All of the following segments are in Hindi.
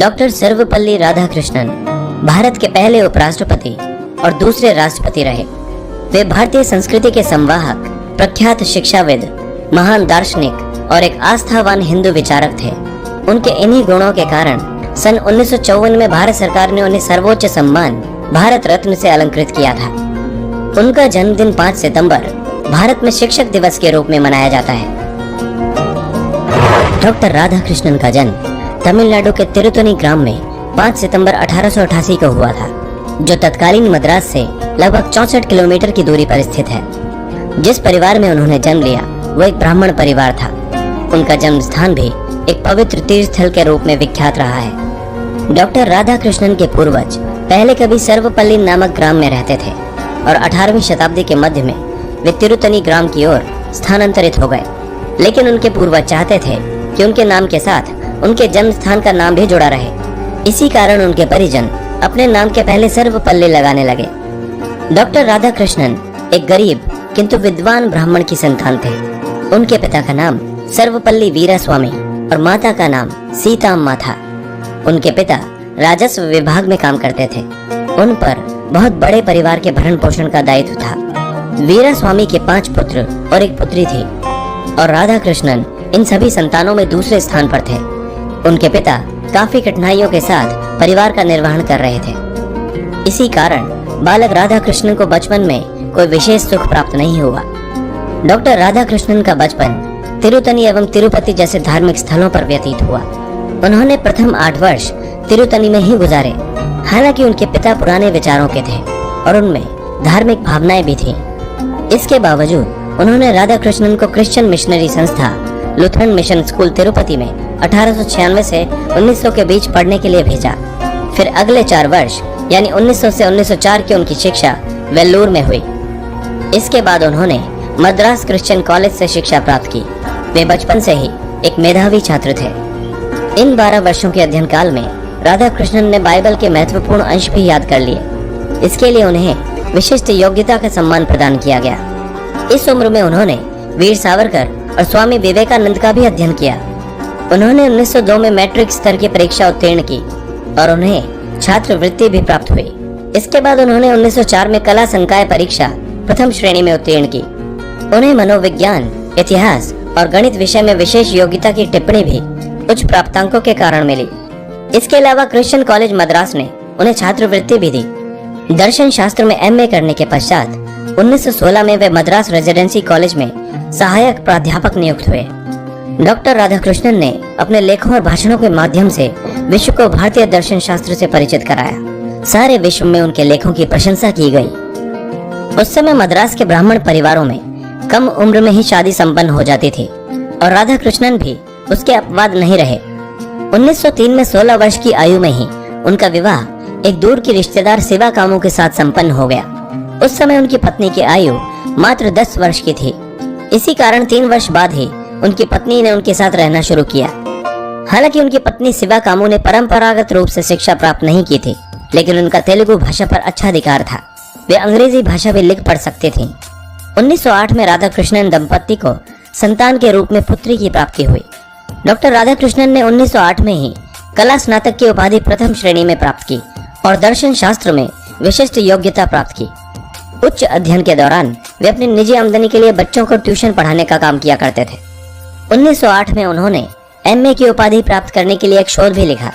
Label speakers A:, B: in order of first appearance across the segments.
A: डॉक्टर सर्वपल्ली राधाकृष्णन भारत के पहले उपराष्ट्रपति और दूसरे राष्ट्रपति रहे। वे भारतीय संस्कृति के संवाहक, प्रख्यात शिक्षाविद, महान दार्शनिक और एक आस्थावान हिंदू विचारक थे। उनके इन्हीं गुणों के कारण सन 1954 में भारत सरकार ने उन्हें सर्वोच्च सम्मान भारत रत्न से अलंकृत किया था। उनका जन्मदिन 5 सितंबर भारत में शिक्षक दिवस के रूप में मनाया जाता है। डॉक्टर राधाकृष्णन का जन्म तमिलनाडु के तिरुतनी ग्राम में 5 सितंबर 1888 को हुआ था, जो तत्कालीन मद्रास से लगभग 64 किलोमीटर की दूरी पर स्थित है। जिस परिवार में उन्होंने जन्म लिया वो एक ब्राह्मण परिवार था। उनका जन्म स्थान भी एक पवित्र तीर्थ स्थल के रूप में विख्यात रहा है। डॉक्टर राधाकृष्णन के पूर्वज पहले कभी सर्वपल्ली नामक ग्राम में रहते थे और 18वीं शताब्दी के मध्य में वे तिरुतनी ग्राम की ओर स्थानांतरित हो गए। लेकिन उनके पूर्वज चाहते थे कि उनके नाम के साथ उनके जन्म स्थान का नाम भी जुड़ा रहे। इसी कारण उनके परिजन अपने नाम के पहले सर्वपल्ली लगाने लगे। डॉक्टर राधाकृष्णन एक गरीब किंतु विद्वान ब्राह्मण की संतान थे। उनके पिता का नाम सर्वपल्ली वीरास्वामी और माता का नाम सीताम्मा था। उनके पिता राजस्व विभाग में काम करते थे। उन पर बहुत बड़े परिवार के भरण पोषण का दायित्व था। वीरास्वामी के 5 पुत्र और एक पुत्री थी और राधाकृष्णन इन सभी संतानों में दूसरे स्थान पर थे। उनके पिता काफी कठिनाइयों के साथ परिवार का निर्वहन कर रहे थे। इसी कारण बालक राधाकृष्णन को बचपन में कोई विशेष सुख प्राप्त नहीं हुआ। डॉक्टर राधाकृष्णन का बचपन तिरुतनी एवं तिरुपति जैसे धार्मिक स्थलों पर व्यतीत हुआ। उन्होंने प्रथम 8 वर्ष तिरुतनी में ही गुजारे। हालांकि उनके पिता पुराने विचारों के थे और उनमें धार्मिक भावनाएं भी थीं। इसके बावजूद उन्होंने राधाकृष्णन को क्रिश्चियन मिशनरी संस्था लुथरन मिशन स्कूल तिरुपति में 1896 से 1900 के बीच पढ़ने के लिए भेजा। फिर अगले 4 वर्ष यानी 1900 से 1904 की उनकी शिक्षा वेल्लूर में हुई। इसके बाद उन्होंने मद्रास क्रिश्चियन कॉलेज से शिक्षा प्राप्त की। वे बचपन से ही एक मेधावी छात्र थे। इन 12 वर्षों के अध्ययन काल में राधाकृष्णन ने बाइबल के महत्वपूर्ण अंश भी याद कर लिए। इसके लिए उन्हें विशिष्ट योग्यता का सम्मान प्रदान किया गया। इस उम्र में उन्होंने वीर सावरकर और स्वामी विवेकानंद का भी अध्ययन किया। उन्होंने 1902 में मैट्रिक स्तर की परीक्षा उत्तीर्ण की और उन्हें छात्रवृत्ति भी प्राप्त हुई। इसके बाद उन्होंने 1904 में कला संकाय परीक्षा प्रथम श्रेणी में उत्तीर्ण की। उन्हें मनोविज्ञान, इतिहास और गणित विषय में विशेष योग्यता की टिप्पणी भी उच्च प्राप्तांकों के कारण मिली। इसके अलावा क्रिश्चियन कॉलेज मद्रास ने उन्हें छात्रवृत्ति भी दी। दर्शन शास्त्र में MA करने के पश्चात 1916 में वे मद्रास रेजिडेंसी कॉलेज में सहायक प्राध्यापक नियुक्त हुए। डॉक्टर राधाकृष्णन ने अपने लेखों और भाषणों के माध्यम से विश्व को भारतीय दर्शन शास्त्र से परिचित कराया। सारे विश्व में उनके लेखों की प्रशंसा की गई। उस समय मद्रास के ब्राह्मण परिवारों में कम उम्र में ही शादी संपन्न हो जाती थी और राधाकृष्णन भी उसके अपवाद नहीं रहे। 1903 में 16 वर्ष की आयु में ही उनका विवाह एक दूर की रिश्तेदार सेवा कामों के साथ संपन्न हो गया। उस समय उनकी पत्नी की आयु मात्र 10 वर्ष की थी। इसी कारण 3 वर्ष बाद ही उनकी पत्नी ने उनके साथ रहना शुरू किया। हालांकि उनकी पत्नी शिवा कामू ने परंपरागत रूप से शिक्षा प्राप्त नहीं की थी, लेकिन उनका तेलुगु भाषा पर अच्छा अधिकार था। वे अंग्रेजी भाषा भी लिख पढ़ सकती थीं। 1908 में राधाकृष्णन दंपत्ति को संतान के रूप में पुत्री की प्राप्ति हुई। डॉक्टर राधाकृष्णन ने 1908 में ही कला स्नातक की उपाधि प्रथम श्रेणी में प्राप्त की और दर्शन शास्त्र में विशिष्ट योग्यता प्राप्त की। उच्च अध्ययन के दौरान वे अपनी निजी आमदनी के लिए बच्चों को ट्यूशन पढ़ाने का काम किया करते थे। 1908 में उन्होंने MA की उपाधि प्राप्त करने के लिए एक शोध भी लिखा।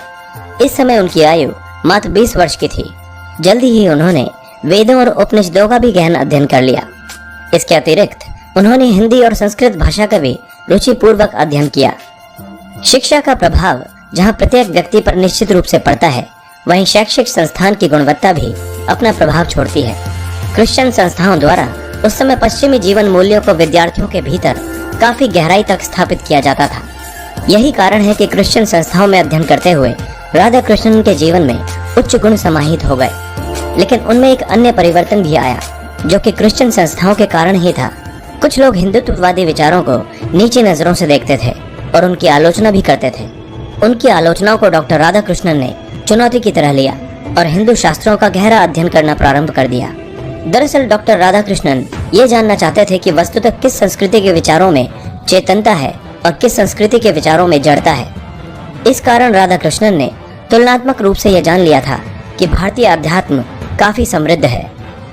A: इस समय उनकी आयु मात्र 20 वर्ष की थी। जल्दी ही उन्होंने वेदों और उपनिषदों का भी गहन अध्ययन कर लिया। इसके अतिरिक्त उन्होंने हिंदी और संस्कृत भाषा का भी रुचिपूर्वक अध्ययन किया। शिक्षा का प्रभाव जहाँ प्रत्येक व्यक्ति पर निश्चित रूप से पड़ता है, वहीं शैक्षिक संस्थान की गुणवत्ता भी अपना प्रभाव छोड़ती है। क्रिश्चियन संस्थाओं द्वारा उस समय पश्चिमी जीवन मूल्यों को विद्यार्थियों के भीतर काफी गहराई तक स्थापित किया जाता था। यही कारण है कि क्रिश्चियन संस्थाओं में अध्ययन करते हुए राधाकृष्णन के जीवन में उच्च गुण समाहित हो गए। लेकिन उनमें एक अन्य परिवर्तन भी आया, जो कि क्रिश्चियन संस्थाओं के कारण ही था। कुछ लोग हिंदुत्ववादी विचारों को नीची नजरों से देखते थे और उनकी आलोचना भी करते थे। उनकी आलोचनाओं को डॉक्टर राधाकृष्णन ने चुनौती की तरह लिया और हिंदू शास्त्रों का गहरा अध्ययन करना प्रारंभ कर दिया। दरअसल डॉक्टर राधाकृष्णन ये जानना चाहते थे कि वस्तुतः किस संस्कृति के विचारों में चेतनता है और किस संस्कृति के विचारों में जड़ता है। इस कारण राधाकृष्णन ने तुलनात्मक रूप से यह जान लिया था कि भारतीय अध्यात्म काफी समृद्ध है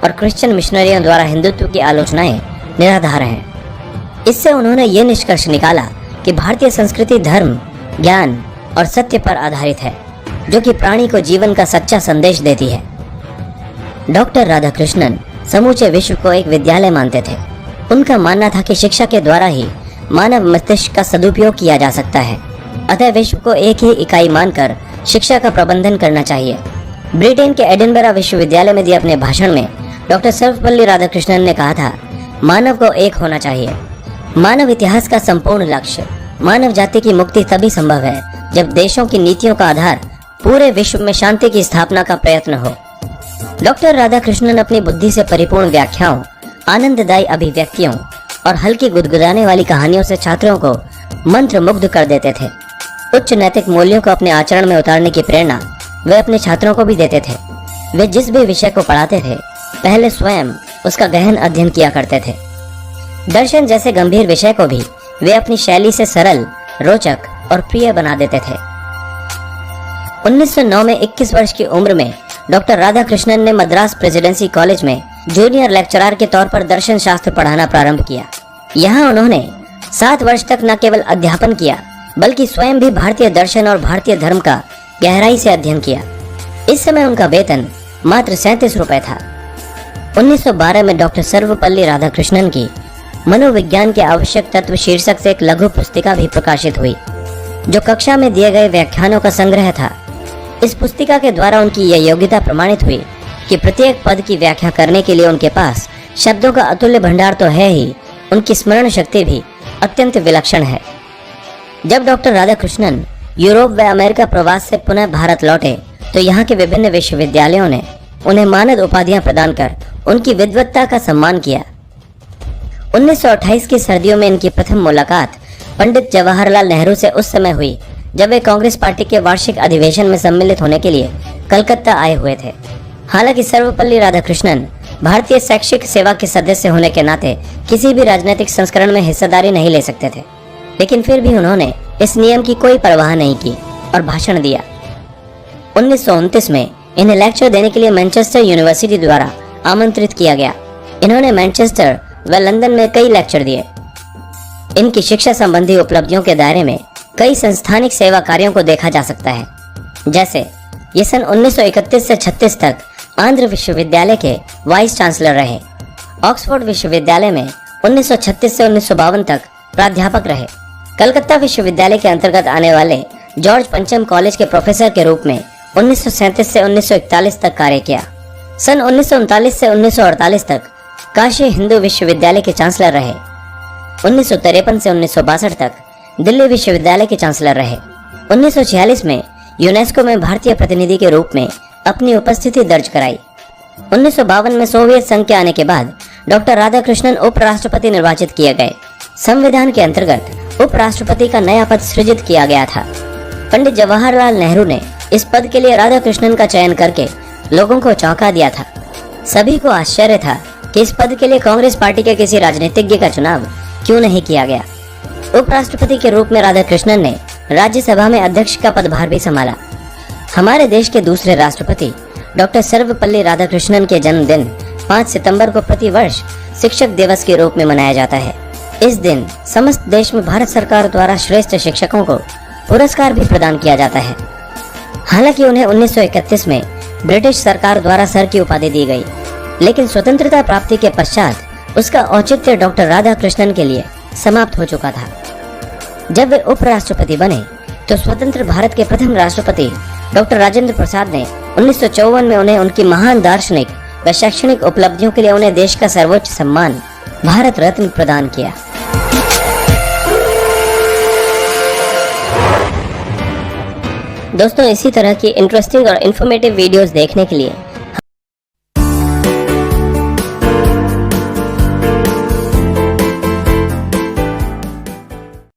A: और क्रिश्चियन मिशनरियों द्वारा हिंदुत्व की आलोचनाएं निराधार हैं। इससे उन्होंने ये निष्कर्ष निकाला कि भारतीय संस्कृति धर्म, ज्ञान और सत्य पर आधारित है, जो कि प्राणी को जीवन का सच्चा संदेश देती है। डॉक्टर राधाकृष्णन समूचे विश्व को एक विद्यालय मानते थे। उनका मानना था कि शिक्षा के द्वारा ही मानव मस्तिष्क का सदुपयोग किया जा सकता है, अतः विश्व को एक ही इकाई मानकर शिक्षा का प्रबंधन करना चाहिए। ब्रिटेन के एडिनबरा विश्वविद्यालय में दिए अपने भाषण में डॉक्टर सर्वपल्ली राधाकृष्णन ने कहा था, मानव को एक होना चाहिए। मानव इतिहास का संपूर्ण लक्ष्य मानव जाति की मुक्ति तभी संभव है जब देशों की नीतियों का आधार पूरे विश्व में शांति की स्थापना का प्रयत्न हो। डॉक्टर राधाकृष्णन अपनी बुद्धि से परिपूर्ण व्याख्याओं, आनंददायी अभिव्यक्तियों और हल्की गुदगुदाने वाली कहानियों से छात्रों को मंत्र मुग्ध कर देते थे। उच्च नैतिक मूल्यों को अपने आचरण में उतारने की प्रेरणा वे अपने छात्रों को भी देते थे। वे जिस भी विषय को पढ़ाते थे, पहले स्वयं उसका गहन अध्ययन किया करते थे। दर्शन जैसे गंभीर विषय को भी वे अपनी शैली से सरल, रोचक और प्रिय बना देते थे। 1909 में 21 वर्ष की उम्र में डॉक्टर राधाकृष्णन ने मद्रास प्रेसिडेंसी कॉलेज में जूनियर लेक्चरर के तौर पर दर्शन शास्त्र पढ़ाना प्रारंभ किया। यहाँ उन्होंने 7 वर्ष तक न केवल अध्यापन किया, बल्कि स्वयं भी भारतीय दर्शन और भारतीय धर्म का गहराई से अध्ययन किया। इस समय उनका वेतन मात्र 37 रुपए था। 1912 में डॉक्टर सर्वपल्ली राधाकृष्णन की मनोविज्ञान के आवश्यक तत्व शीर्षक से एक लघु पुस्तिका भी प्रकाशित हुई, जो कक्षा में दिए गए व्याख्यानों का संग्रह था। इस पुस्तिका के द्वारा उनकी यह योग्यता प्रमाणित हुई कि प्रत्येक पद की व्याख्या करने के लिए उनके पास शब्दों का अतुल्य भंडार तो है ही, उनकी स्मरण शक्ति भी अत्यंत विलक्षण है। जब डॉक्टर राधाकृष्णन यूरोप व अमेरिका प्रवास से पुनः भारत लौटे तो यहाँ के विभिन्न विश्वविद्यालयों ने उन्हें मानद उपाधियां प्रदान कर उनकी विद्वत्ता का सम्मान किया। 1928 की सर्दियों में इनकी प्रथम मुलाकात पंडित जवाहरलाल नेहरू से उस समय हुई जब वे कांग्रेस पार्टी के वार्षिक अधिवेशन में सम्मिलित होने के लिए कलकत्ता आए हुए थे। हालांकि सर्वपल्ली राधाकृष्णन भारतीय शैक्षिक सेवा के सदस्य होने के नाते किसी भी राजनीतिक संस्करण में हिस्सेदारी नहीं ले सकते थे, लेकिन फिर भी उन्होंने इस नियम की कोई परवाह नहीं की और भाषण दिया। 1929 में इन्हें लेक्चर देने के लिए मैनचेस्टर यूनिवर्सिटी द्वारा आमंत्रित किया गया। इन्होंने मैनचेस्टर व लंदन में कई लेक्चर दिए। इनकी शिक्षा संबंधी उपलब्धियों के दायरे में कई संस्थानिक सेवा कार्यों को देखा जा सकता है। जैसे ये सन 1931 से 36 तक आंध्र विश्वविद्यालय के वाइस चांसलर रहे। ऑक्सफोर्ड विश्वविद्यालय में 1936 से 1952 तक प्राध्यापक रहे। कलकत्ता विश्वविद्यालय के अंतर्गत आने वाले जॉर्ज पंचम कॉलेज के प्रोफेसर के रूप में 1937 से 1941 तक कार्य किया। सन 1939 से 1948 तक काशी हिंदू विश्वविद्यालय के चांसलर रहे। 1953 से 1962 तक दिल्ली विश्वविद्यालय के चांसलर रहे। 1946 में यूनेस्को में भारतीय प्रतिनिधि के रूप में अपनी उपस्थिति दर्ज कराई। 1952 में सोवियत संघ के आने के बाद डॉक्टर राधाकृष्णन उपराष्ट्रपति निर्वाचित किए गए। संविधान के अंतर्गत उपराष्ट्रपति का नया पद सृजित किया गया था। पंडित जवाहरलाल नेहरू ने इस पद के लिए राधाकृष्णन का चयन करके लोगों को चौंका दिया था। सभी को आश्चर्य था कि इस पद के लिए कांग्रेस पार्टी के किसी राजनीतिज्ञ का चुनाव क्यों नहीं किया गया। उपराष्ट्रपति के रूप में राधाकृष्णन ने राज्यसभा में अध्यक्ष का पदभार भी संभाला। हमारे देश के दूसरे राष्ट्रपति डॉक्टर सर्वपल्ली राधाकृष्णन के जन्मदिन 5 सितंबर को प्रतिवर्ष शिक्षक दिवस के रूप में मनाया जाता है। इस दिन समस्त देश में भारत सरकार द्वारा श्रेष्ठ शिक्षकों को पुरस्कार भी प्रदान किया जाता है। हालांकि उन्हें 1931 में ब्रिटिश सरकार द्वारा सर की उपाधि दी गई, लेकिन स्वतंत्रता प्राप्ति के पश्चात उसका औचित्य डॉक्टर राधाकृष्णन के लिए समाप्त हो चुका था। जब वे उपराष्ट्रपति बने तो स्वतंत्र भारत के प्रथम राष्ट्रपति डॉक्टर राजेंद्र प्रसाद ने 1954 में उन्हें उनकी महान दार्शनिक व शैक्षणिक उपलब्धियों के लिए उन्हें देश का सर्वोच्च सम्मान भारत रत्न प्रदान किया। दोस्तों, इसी तरह की इंटरेस्टिंग और इन्फॉर्मेटिव वीडियोस देखने के लिए